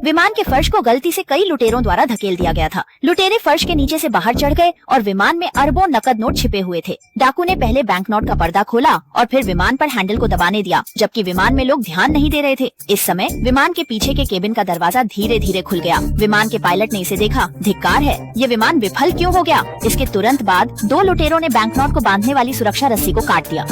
विमान के फर्श को गलती से कई लुटेरों द्वारा धकेल दिया गया था। लुटेरे फर्श के नीचे से बाहर चढ़ गए और विमान में अरबों नकद नोट छिपे हुए थे। डाकू ने पहले बैंक नोट का पर्दा खोला और फिर विमान पर हैंडल को दबाने दिया, जबकि विमान में लोग ध्यान नहीं दे रहे थे। इस समय विमान के पीछे के केबिन का दरवाजा धीरे धीरे खुल गया। विमान के पायलट ने इसे देखा। धिक्कार है, ये विमान विफल क्यों हो गया? इसके तुरंत बाद दो लुटेरों ने बैंक नोट को बांधने वाली सुरक्षा रस्सी को काट दिया।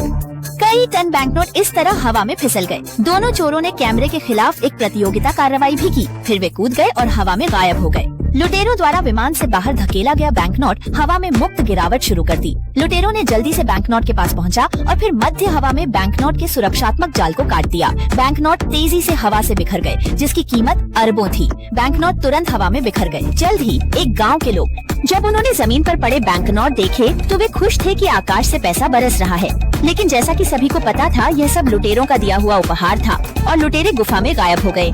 कई टन बैंकनोट इस तरह हवा में फिसल गए। दोनों चोरों ने कैमरे के खिलाफ एक प्रतियोगिता कार्रवाई भी की। फिर वे कूद गए और हवा में गायब हो गए। लुटेरों द्वारा विमान से बाहर धकेला गया बैंकनोट हवा में मुक्त गिरावट शुरू कर दी। लुटेरों ने जल्दी से बैंकनोट के पास पहुंचा और फिर मध्य हवा में बैंकनोट के सुरक्षात्मक जाल को काट दिया। बैंकनोट तेजी से हवा से बिखर गए, जिसकी कीमत अरबों थी। बैंकनोट तुरंत हवा में बिखर गए। जल्द ही एक गाँव के लोग जब उन्होंने जमीन पर पड़े बैंकनोट देखे तो वे खुश थे कि आकाश से पैसा बरस रहा है। लेकिन जैसा कि सभी को पता था, यह सब लुटेरों का दिया हुआ उपहार था और लुटेरे गुफा में गायब हो गए।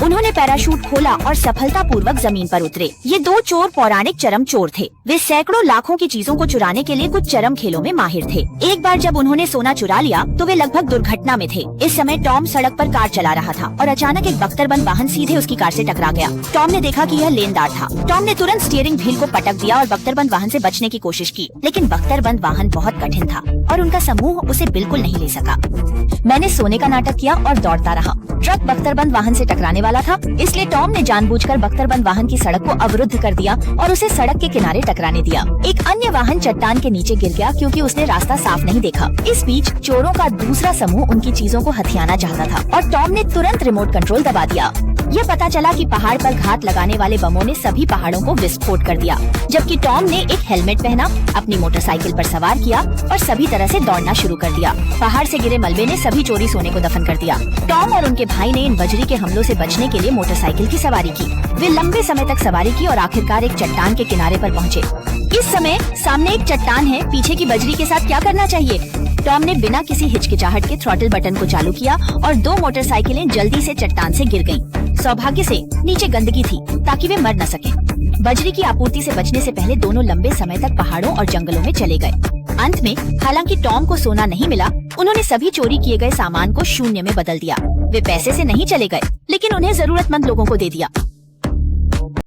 उन्होंने पैराशूट खोला और सफलतापूर्वक जमीन पर उतरे। ये दो चोर पौराणिक चरम चोर थे। वे सैकड़ों लाखों की चीजों को चुराने के लिए कुछ चरम खेलों में माहिर थे। एक बार जब उन्होंने सोना चुरा लिया तो वे लगभग दुर्घटना में थे। इस समय टॉम सड़क पर कार चला रहा था और अचानक एक बख्तरबंद वाहन सीधे उसकी कार से टकरा गया। टॉम ने देखा कि यह लेनदार था। टॉम ने तुरंत स्टीयरिंग व्हील को पटक दिया और बख्तरबंद वाहन से बचने की कोशिश की, लेकिन बख्तरबंद वाहन बहुत कठिन था और उनका समूह उसे बिल्कुल नहीं ले सका। मैंने सोने का नाटक किया और दौड़ता रहा। ट्रक बख्तरबंद वाहन से टकराने वाला था, इसलिए टॉम ने जानबूझकर बख्तरबंद वाहन की सड़क को अवरुद्ध कर दिया और उसे सड़क के किनारे टकराने दिया। एक अन्य वाहन चट्टान के नीचे गिर गया क्योंकि उसने रास्ता साफ नहीं देखा। इस बीच चोरों का दूसरा समूह उनकी चीजों को हथियाना चाहता था और टॉम ने तुरंत रिमोट कंट्रोल दबा दिया। यह पता चला कि पहाड़ पर घात लगाने वाले बमों ने सभी पहाड़ों को विस्फोट कर दिया, जबकि टॉम ने एक हेलमेट पहना, अपनी मोटरसाइकिल पर सवार किया और सभी तरह से दौड़ना शुरू कर दिया। पहाड़ से गिरे मलबे ने सभी चोरी सोने को दफन कर दिया। टॉम और उनके भाई ने इन बजरी के हमलों से बचने के लिए मोटरसाइकिल की सवारी की। वे लंबे समय तक सवारी की और आखिरकार एक चट्टान के किनारे पर पहुँचे। इस समय सामने एक चट्टान है, पीछे की बजरी के साथ क्या करना चाहिए? टॉम ने बिना किसी हिचकिचाहट के थ्रॉटल बटन को चालू किया और दो मोटरसाइकिलें जल्दी से चट्टान से गिर गईं। सौभाग्य से नीचे गंदगी थी ताकि वे मर न सके। बजरी की आपूर्ति से बचने से पहले दोनों लंबे समय तक पहाड़ों और जंगलों में चले गए। अंत में हालांकि टॉम को सोना नहीं मिला, उन्होंने सभी चोरी किए गए सामान को शून्य में बदल दिया। वे पैसे से नहीं चले गए, लेकिन उन्हें जरूरतमंद लोगों को दे दिया।